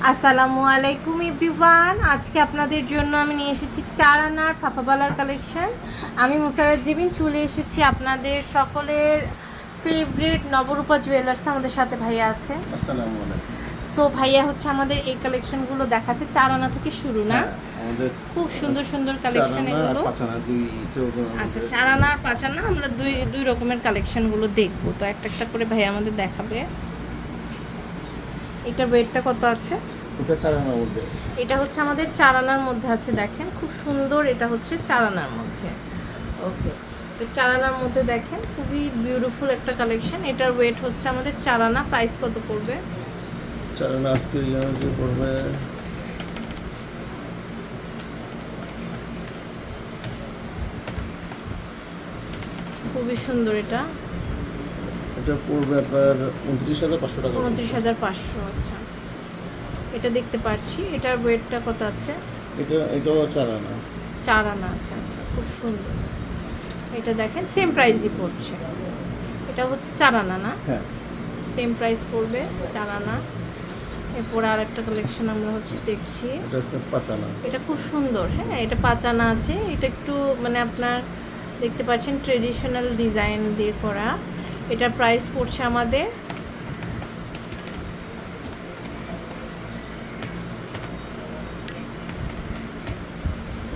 আসসালামু আলাইকুম এভরিওয়ান। আজকে আপনাদের জন্য আমি নিয়ে এসেছি 4 আনার ফাফাবালার কালেকশন। আমি মুসারাত জিবিন চলে এসেছি আপনাদের সকলের ফেভারিট নবরূপা জুয়েলার্স। আমাদের সাথে ভাইয়া আছে। আসসালামু আলাইকুম। সো ভাইয়া হচ্ছে আমাদের এই কালেকশনগুলো দেখাচ্ছে 4 আনা থেকে শুরু না? আমাদের খুব সুন্দর সুন্দর কালেকশন এগুলো। আচ্ছা, 4 আনা আর 5 আনা আমরা দুই রকমের কালেকশনগুলো দেখবো। তো একটা একটা করে ভাইয়া আমাদের দেখাবে। এটার ওয়েটটা কত আছে? ওটা 4 আনার মধ্যে আছে। এটা হচ্ছে আমাদের 4 আনার মধ্যে আছে। দেখেন খুব সুন্দর, এটা হচ্ছে 4 আনার মধ্যে। ওকে, তো 4 আনার মধ্যে দেখেন খুবই বিউটিফুল একটা কালেকশন। এটার ওয়েট হচ্ছে আমাদের 4 আনা। প্রাইস কত পড়বে? 4 আনা আজকে যে পড়বে খুবই সুন্দর। এটা পড়বে আপনার 29,500 টাকা। 29,500। আচ্ছা, এটা দেখতে পাচ্ছি। এটার ওয়েটটা কত আছে? এটাও 4 আনা। 4 আনা। আচ্ছা আচ্ছা, খুব সুন্দর। এটা দেখেন সেম প্রাইসই পড়ছে। এটা হচ্ছে 4 আনা না? হ্যাঁ, সেম প্রাইস পড়বে 4 আনা। এরপরে আরেকটা কালেকশন আমরা হচ্ছে দেখছি। এটা হচ্ছে 5 আনা। এটা খুব সুন্দর। হ্যাঁ, এটা 5 আনা আছে। এটা একটু মানে আপনার দেখতে পাচ্ছেন ট্রেডিশনাল ডিজাইন দিয়ে করা। এটার প্রাইস পড়ছে আমাদের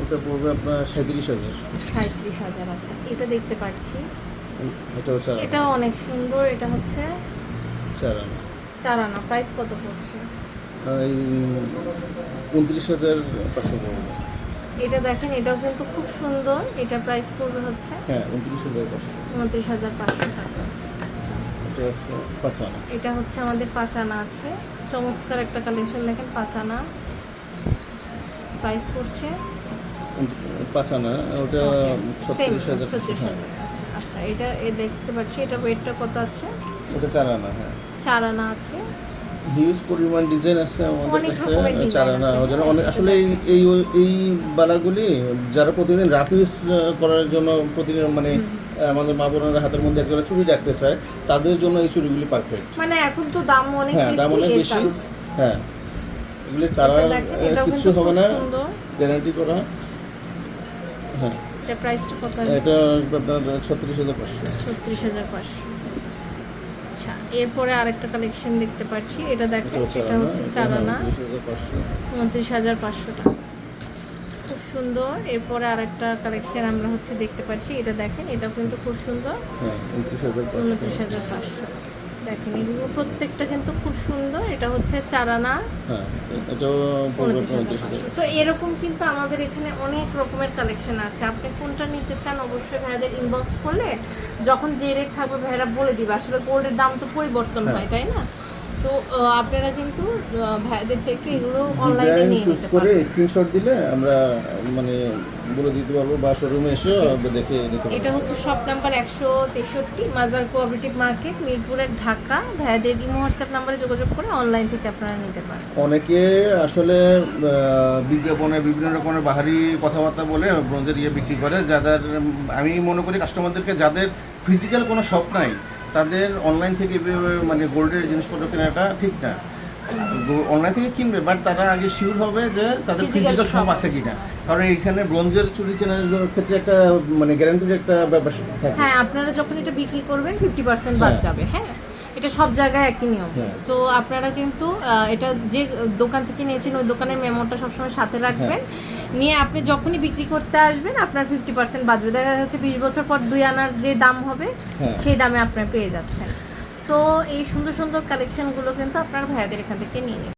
ওটা পড়বে আপনার 37,000। 37,000। আছে এটা দেখতে পাচ্ছি। এটাও 4 আনা। এটাও অনেক সুন্দর। এটা হচ্ছে 4 আনা। 4 আনা। প্রাইস কত পড়ছে? এই 29,500 পড়বে। এটা দেখেন, এটাও কিন্তু খুব সুন্দর। এটা প্রাইস পড়বে হচ্ছে হ্যাঁ, 29,500। 29,500 টাকা। আচ্ছা, এটা হচ্ছে 5 আনা। এটা হচ্ছে আমাদের 5 আনা আছে। চমৎকার একটা কালেকশন দেখেন, 5 আনা। প্রাইস পড়ছে 5 আনা। ওটা 36,000। 36,000। আচ্ছা আচ্ছা, এটা দেখতে পাচ্ছি। এটা ওয়েটটা কত আছে? ওটা 4 আনা। হ্যাঁ, 4 আনা আছে। হিউজ পরিমাণ ডিজাইন আছে আমাদের অনেক কাছে। রকমের ডিজাইন 4 আনা আছে। ওজন অনেক। আসলে এই বালাগুলি যারা প্রতিদিন রাফ ইউজ করার জন্য প্রতিদিন মানে আমাদের মা বোনেরা হাতের মধ্যে একটা চুড়ি রাখতে চায়, তাদের জন্য এই চুড়িগুলি পারফেক্ট। মানে এখন তো দাম অনেক হ্যাঁ, দাম অনেক বেশি। বেশি। হ্যাঁ, এগুলি কালার কিছু হবে না, গ্যারান্টি করা। হ্যাঁ, এটা প্রাইসটা কত? এটা আপনার 36,500। 36,500। আচ্ছা, এরপরে আরেকটা কালেকশন দেখতে পাচ্ছি। এটা দেখেন, এটা হচ্ছে 4 আনা। 29,500 টাকা। খুব সুন্দর। এরপরে আরেকটা কালেকশন আমরা হচ্ছে দেখতে পাচ্ছি। এটা দেখেন, এটাও কিন্তু খুব সুন্দর। হ্যাঁ, 29,500। 29,500। দেখেন, এগুলো প্রত্যেকটা কিন্তু খুব সুন্দর। এটা হচ্ছে 4 আনা। হ্যাঁ, এটাও 29,500। তো এরকম কিন্তু আমাদের এখানে অনেক রকমের কালেকশন আছে। আপনি কোনটা নিতে চান অবশ্যই ভাইয়াদের ইনবক্স করলে যখন যে রেট থাকবে ভাইয়ারা বলে দিবে। আসলে গোল্ডের দাম তো পরিবর্তন হয়, তাই না? তো আপনারা কিন্তু ভাইয়াদের থেকে এগুলো অনলাইনে নিয়ে চুজ নিতে করে পারবেন। স্ক্রিনশট দিলে আমরা মানে বলে দিতে পারবো বা শোরুমে এসে দেখে নিতে এটা পারবো। হচ্ছে শপ নাম্বার 163, মাজার কোঅপারেটিভ মার্কেট, মিরপুর 1, ঢাকা। ভাইয়াদের ইমো হোয়াটসঅ্যাপ নাম্বারে যোগাযোগ করে অনলাইন থেকে আপনারা নিতে পারেন। অনেকে আসলে বিজ্ঞাপনে বিভিন্ন রকমের বাহারি কথাবার্তা বলে ব্রোঞ্জের বিক্রি করে, যাদের আমি মনে করি কাস্টমারদেরকে যাদের ফিজিক্যাল কোনো শপ নাই তাদের অনলাইন থেকে মানে গোল্ডের জিনিসপত্র কেনাটা ঠিক না। অনলাইন থেকে কিনবে, বাট তারা আগে শিওর হবে যে তাদের ফিজিক্যাল শপ আছে কিনা। কারণ এখানে ব্রোঞ্জের চুরি কেনার ক্ষেত্রে একটা মানে গ্যারান্টির একটা ব্যাপার থাকে। হ্যাঁ, আপনারা যখন এটা বিক্রি করবেন 50% বাদ যাবে। হ্যাঁ, এটা সব জায়গায় একই নিয়ম। তো আপনারা কিন্তু এটা যে দোকান থেকে নিয়েছেন ওই দোকানের মেমোটা সবসময় সাথে রাখবেন। নিয়ে আপনি যখনই বিক্রি করতে আসবেন আপনার 50% বাঁচবে। দেখা যাচ্ছে 20 বছর পর 2 আনার যে দাম হবে সেই দামে আপনারা পেয়ে যাচ্ছেন। সো এই সুন্দর সুন্দর কালেকশনগুলো কিন্তু আপনার ভাইয়াদের এখান থেকে নিয়ে নিন।